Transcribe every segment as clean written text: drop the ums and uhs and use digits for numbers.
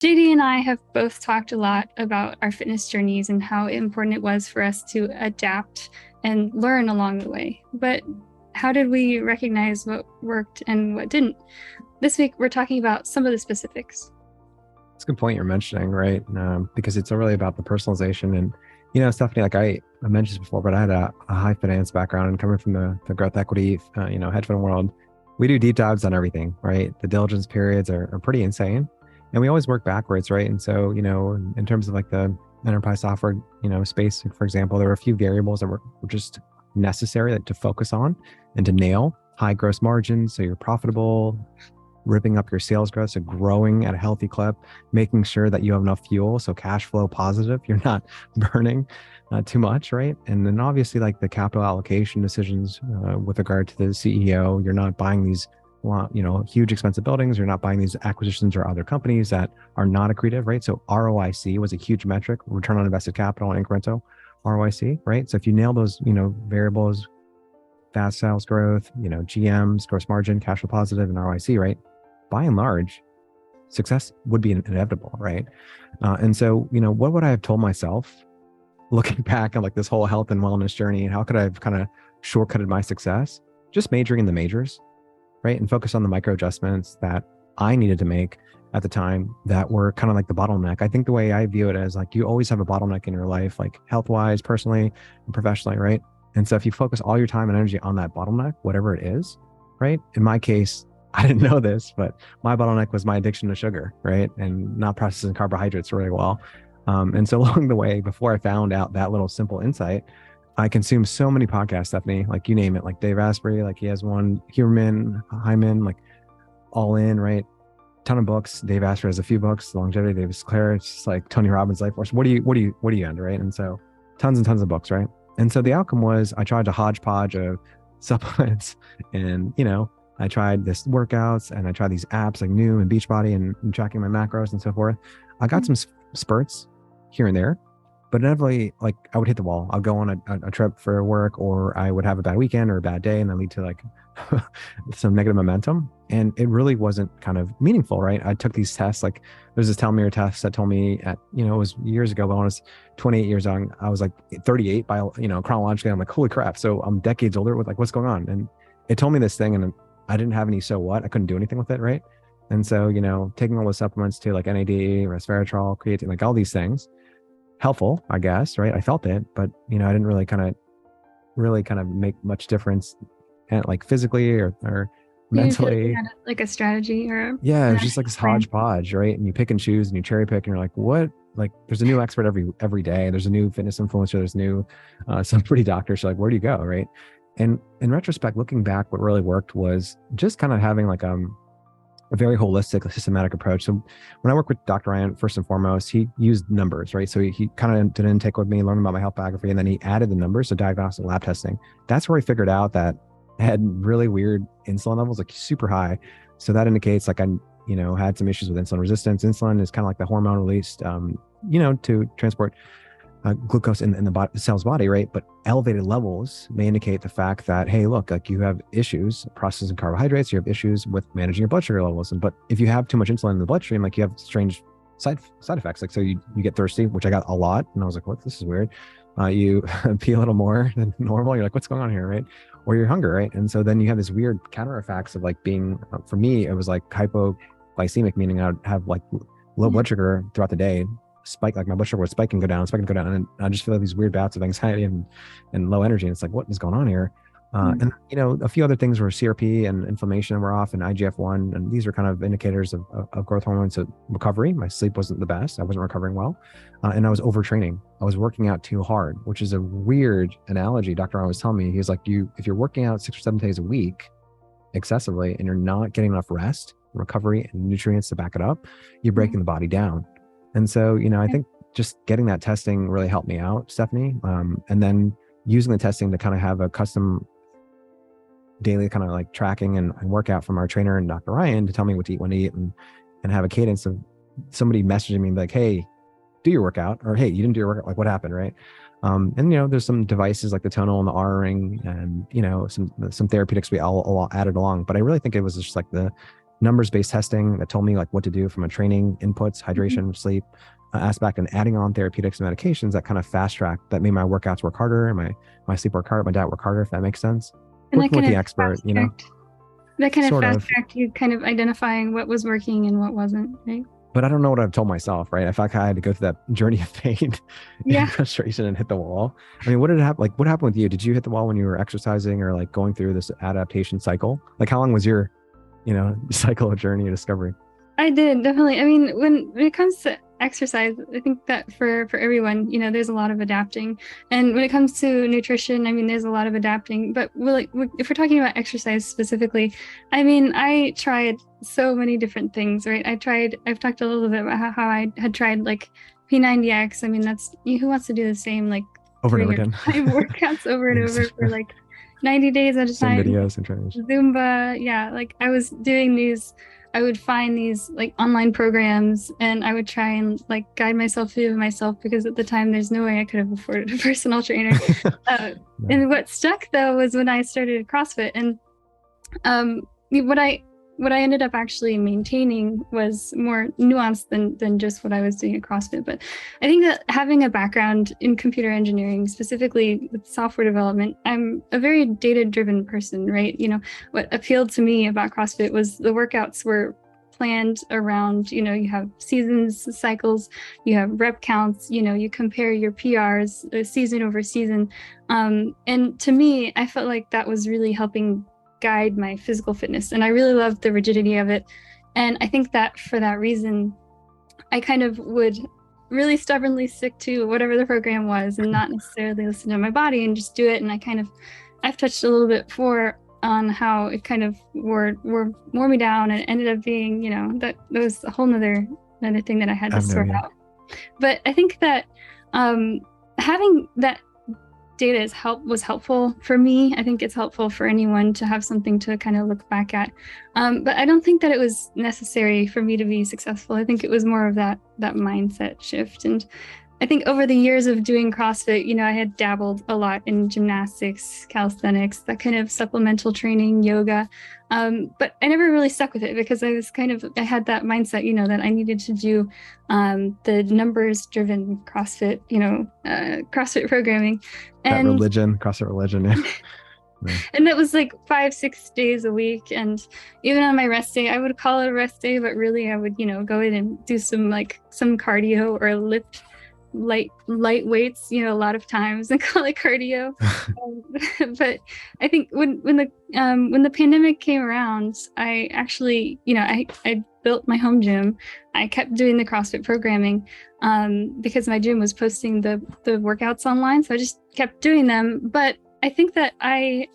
JD and I have both talked a lot about our fitness journeys and how important it was for us to adapt and learn along the way. But how did we recognize what worked and what didn't? This week, we're talking about some of the specifics. It's a good point you're mentioning, right? Because it's really about the personalization. And, Stephanie, like I mentioned this before, but I had a high finance background and coming from the growth equity, hedge fund world, we do deep dives on everything, right? The diligence periods are pretty insane. And we always work backwards, right? And so, in terms of like the enterprise software, space, for example, there were a few variables that were just necessary to focus on and to nail high gross margins. So you're profitable, ripping up your sales growth, so growing at a healthy clip, making sure that you have enough fuel, so cash flow positive, you're not burning too much, right? And then obviously like the capital allocation decisions with regard to the CEO, you're not buying these huge expensive buildings, you're not buying these acquisitions or other companies that are not accretive, right? So ROIC was a huge metric, return on invested capital and incremental ROIC, right? So if you nail those, variables, fast sales growth, GMs, gross margin, cash flow positive, and ROIC, right? By and large, success would be inevitable, right? And so, what would I have told myself looking back on like this whole health and wellness journey, and how could I have kind of shortcutted my success? Just majoring in the majors, right? And focus on the micro adjustments that I needed to make at the time that were kind of like the bottleneck. I think the way I view it is like you always have a bottleneck in your life, like health-wise, personally, and professionally, right? And so if you focus all your time and energy on that bottleneck, whatever it is, right? In my case, I didn't know this, but my bottleneck was my addiction to sugar, right? And not processing carbohydrates really well. And so along the way, before I found out that little simple insight, I consumed so many podcasts, Stephanie, like you name it, like Dave Asprey, like he has one, Huberman, Hyman, like All In, right? Ton of books. Dave Asprey has a few books, Longevity, David Sinclair, it's just like Tony Robbins, Life Force. What are you under, right? And so tons and tons of books, right? And so the outcome was I tried a hodgepodge of supplements and, I tried this workouts and I tried these apps like New and Beachbody and tracking my macros and so forth. I got some spurts here and there, but inevitably, like I would hit the wall. I'll go on a trip for work, or I would have a bad weekend or a bad day, and that lead to like some negative momentum. And it really wasn't kind of meaningful, right? I took these tests. Like there's this telomere test that told me at, it was years ago, but when I was 28 years young, I was like 38 by, chronologically. I'm like, holy crap. So I'm decades older with like, what's going on? And it told me this thing, and I didn't have any so what. I couldn't do anything with it, right? And so, taking all the supplements to like NAD, resveratrol, creatine, like all these things, helpful, I guess, right? I felt it, but I didn't really kind of make much difference, like physically or You didn't feel like you mentally. had like a strategy or Yeah, it an was just like actual this plan. hodgepodge, right? And you pick and choose and you cherry pick, and you're like, what? Like, there's a new expert every day. There's a new fitness influencer. There's new some pretty doctors. You're like, where do you go, right? And in retrospect, looking back, what really worked was just kind of having like a very holistic, systematic approach. So when I work with Dr. Ryan, first and foremost, he used numbers, right? So he kind of did an intake with me, learned about my health biography, and then he added the numbers, so diagnostic lab testing. That's where he figured out that I had really weird insulin levels, like super high. So that indicates like I, had some issues with insulin resistance. Insulin is kind of like the hormone released, to transport glucose in the cell's body, right? But elevated levels may indicate the fact that, hey, look, like you have issues processing carbohydrates, you have issues with managing your blood sugar levels. But if you have too much insulin in the bloodstream, like you have strange side effects. Like, so you get thirsty, which I got a lot. And I was like, what, this is weird. You pee a little more than normal. You're like, what's going on here, right? Or you're hungry, right? And so then you have this weird counter effects of like being, for me, it was like hypoglycemic, meaning I'd have like low Yeah. blood sugar throughout the day, spike, like my blood sugar would spike and go down, spike and go down, and I just feel like these weird bouts of anxiety and low energy. And it's like, what is going on here? Mm. And a few other things were CRP and inflammation were off, and IGF-1, and these are kind of indicators of growth hormones. So recovery, my sleep wasn't the best, I wasn't recovering well, and I was overtraining. I was working out too hard, which is a weird analogy. Dr. Ron was telling me, he was like, if you're working out 6 or 7 days a week excessively and you're not getting enough rest, recovery, and nutrients to back it up, you're breaking the body down. And so, I think just getting that testing really helped me out, Stephanie. And then using the testing to kind of have a custom daily kind of like tracking and workout from our trainer and Dr. Ryan to tell me what to eat, when to eat, and have a cadence of somebody messaging me and be like, hey, do your workout, or hey, you didn't do your workout, like what happened, right? And there's some devices like the tonal and the R ring, and some therapeutics we all added along. But I really think it was just like the numbers-based testing that told me like what to do from a training inputs, hydration, sleep aspect, and adding on therapeutics and medications that kind of fast track that made my workouts work harder and my sleep work harder, my diet work harder, if that makes sense. And Working with the expert, that kind of sort fast of. tracked you kind of identifying what was working and what wasn't, right? But I don't know what I've told myself, right? I feel like I had to go through that journey of pain Yeah. and frustration and hit the wall. I mean, what did happen? Like, what happened with you? Did you hit the wall when you were exercising or like going through this adaptation cycle? Like, how long was your, cycle of journey of discovery? I did, definitely. I mean, when it comes to exercise, I think that for everyone, there's a lot of adapting. And when it comes to nutrition, I mean, there's a lot of adapting. But if we're talking about exercise specifically, I mean, I tried so many different things, right? I've talked a little bit about how I had tried like P90X. I mean, that's who wants to do the same like Over and 3 over or again. 5 workouts over and over for like 90 days at a Same time. videos and trainers. Zumba, yeah, like I was doing these, I would find these like online programs and I would try and like guide myself through myself because at the time there's no way I could have afforded a personal trainer. Uh, Yeah. and what stuck though was when I started CrossFit, and um, what I ended up actually maintaining was more nuanced than just what I was doing at CrossFit. But I think that having a background in computer engineering, specifically with software development, I'm a very data-driven person, right? What appealed to me about CrossFit was the workouts were planned around, you have seasons, cycles, you have rep counts, you compare your PRs season over season. And to me, I felt like that was really helping guide my physical fitness. And I really loved the rigidity of it. And I think that for that reason, I kind of would really stubbornly stick to whatever the program was and not necessarily listen to my body and just do it. And I've touched a little bit before on how it kind of wore me down, and ended up being, that was a whole nother thing that I had to sort out. But I think that having that data was helpful for me. I think it's helpful for anyone to have something to kind of look back at. But I don't think that it was necessary for me to be successful. I think it was more of that mindset shift. And I think over the years of doing CrossFit, I had dabbled a lot in gymnastics, calisthenics, that kind of supplemental training, yoga. But I never really stuck with it because I had that mindset, that I needed to do the numbers-driven CrossFit, CrossFit programming. And that religion, CrossFit religion. Yeah. And that was like 5-6 days a week. And even on my rest day, I would call it a rest day, but really I would, go in and do some cardio or lift light weights, a lot of times, and call it cardio. But I think when the pandemic came around, I actually, I built my home gym. I kept doing the CrossFit programming because my gym was posting the workouts online, so I just kept doing them. But I think that I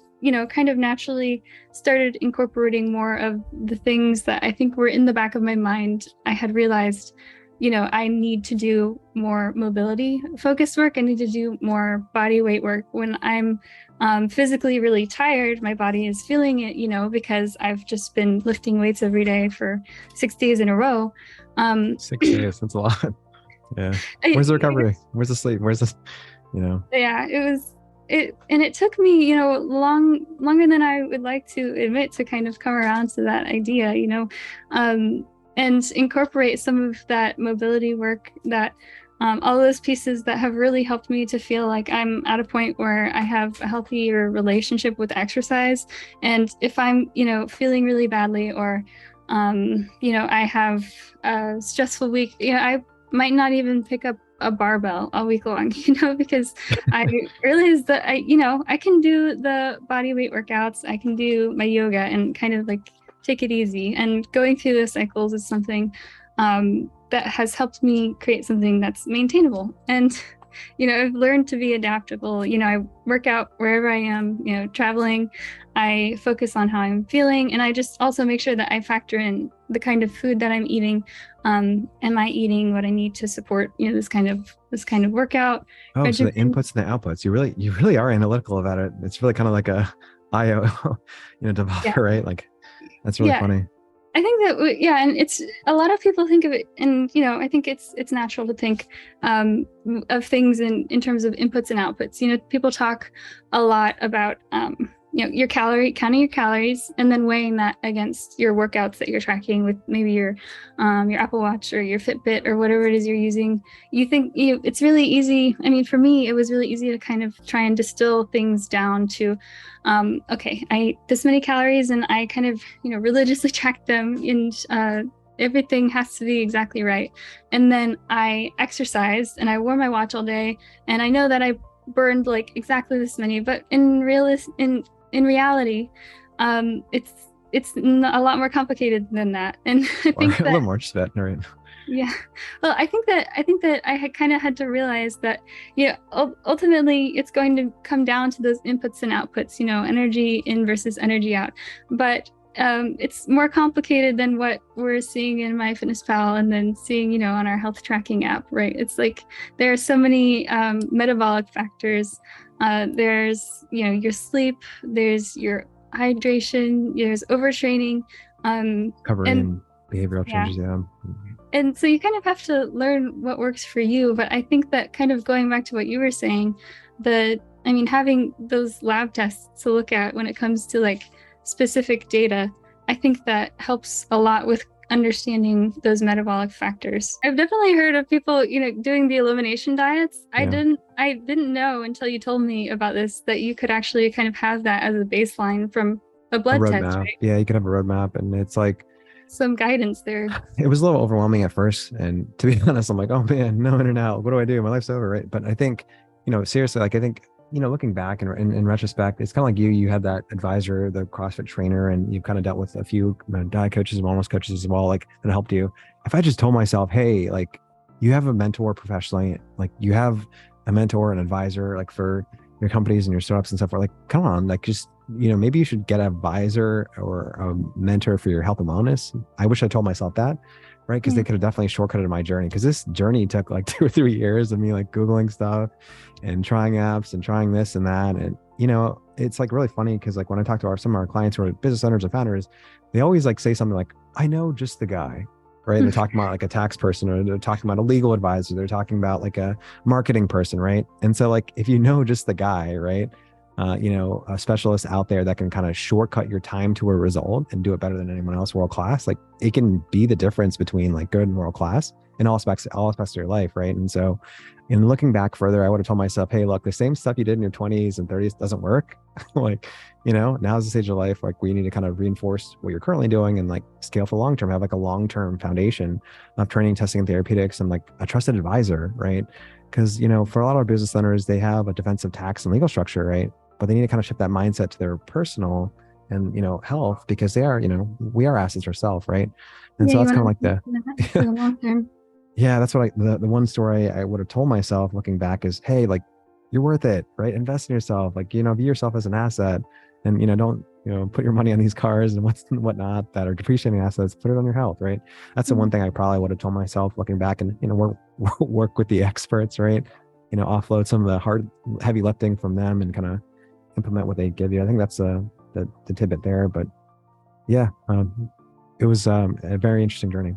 kind of naturally started incorporating more of the things that I think were in the back of my mind. I had realized I need to do more mobility focused work. I need to do more body weight work. When I'm physically really tired, my body is feeling it, because I've just been lifting weights every day for 6 days in a row. 6 days, that's a lot. Yeah. Where's the recovery? Where's the sleep? Where's this, Yeah, it took me, longer than I would like to admit to kind of come around to that idea, and incorporate some of that mobility work, that all those pieces that have really helped me to feel like I'm at a point where I have a healthier relationship with exercise. And if I'm, feeling really badly, or, I have a stressful week, I might not even pick up a barbell all week long, because I realized that I can do the body weight workouts, I can do my yoga and kind of like take it easy. And going through the cycles is something that has helped me create something that's maintainable. And, I've learned to be adaptable. I work out wherever I am, traveling. I focus on how I'm feeling. And I just also make sure that I factor in the kind of food that I'm eating. Am I eating what I need to support, this kind of workout? Oh, so the inputs and the outputs. You really are analytical about it. It's really kind of like a IO, developer, right? Like, that's really funny. I think that, and it's a lot of people think of it, and I think it's natural to think of things in terms of inputs and outputs. People talk a lot about your counting your calories and then weighing that against your workouts that you're tracking with maybe your Apple Watch or your Fitbit or whatever it is you're using. You think it's really easy. I mean, for me, it was really easy to kind of try and distill things down to, okay, I eat this many calories, and I kind of religiously track them, and everything has to be exactly right. And then I exercised and I wore my watch all day, and I know that I burned like exactly this many, but in reality, it's a lot more complicated than that. And I Or think a little that, more just right? yeah, well, I think that I had kind of had to realize that, ultimately it's going to come down to those inputs and outputs, energy in versus energy out. But it's more complicated than what we're seeing in MyFitnessPal and then seeing, on our health tracking app, right? It's like there are so many metabolic factors. There's, your sleep, there's your hydration, there's overtraining, and Covering behavioral yeah. changes. Yeah. And so you kind of have to learn what works for you. But I think that, kind of going back to what you were saying, I mean, having those lab tests to look at when it comes to like specific data, I think that helps a lot with understanding those metabolic factors. I've definitely heard of people, doing the elimination diets. Yeah. I didn't know until you told me about this that you could actually kind of have that as a baseline from a A blood test, roadmap. right? Yeah, you could have a roadmap, and it's like Some guidance there. it was a little overwhelming at first. And to be honest, I'm like, oh man, no in and out. What do I do? My life's over, right? But I think, seriously, like I think, looking back and in retrospect, it's kind of like you had that advisor, the CrossFit trainer, and you've kind of dealt with a few diet coaches and wellness coaches as well, like that helped you. If I just told myself, hey, like you have a mentor professionally, like you have a mentor and advisor, like for your companies and your startups and stuff, like, come on, like just, maybe you should get an advisor or a mentor for your health and wellness. I wish I told myself that, right? Because they could have definitely shortcutted my journey. Because this journey took like 2 or 3 years of me like Googling stuff and trying apps and trying this and that. And, it's like really funny because like when I talk to some of our clients who are business owners and founders, they always like say something like, I know just the guy, right? And they're talking about like a tax person, or they're talking about a legal advisor. They're talking about like a marketing person, right? And so like, if you know just the guy, right? A specialist out there that can kind of shortcut your time to a result and do it better than anyone else, world class, like it can be the difference between like good and world class in all aspects of your life, right? And so in looking back further, I would have told myself, hey, look, the same stuff you did in your 20s and 30s doesn't work. Like, now's the stage of life, like we need to kind of reinforce what you're currently doing and like scale for long term, have like a long-term foundation of training, testing, and therapeutics, and like a trusted advisor, right? Because, for a lot of our business owners, they have a defensive tax and legal structure, right? But they need to kind of shift that mindset to their personal and, health, because they are, we are assets ourselves, right? And Yeah, so you that's kind of want like to for the long term. yeah, that's what the one story I would have told myself looking back is, hey, like you're worth it, right? Invest in yourself, like, view yourself as an asset, and, don't, put your money on these cars and whatnot that are depreciating assets, put it on your health, right? That's the one thing I probably would have told myself looking back, and, work with the experts, right? Offload some of the heavy lifting from them and kind of implement what they give you. I think that's the tidbit there. But yeah, it was a very interesting journey.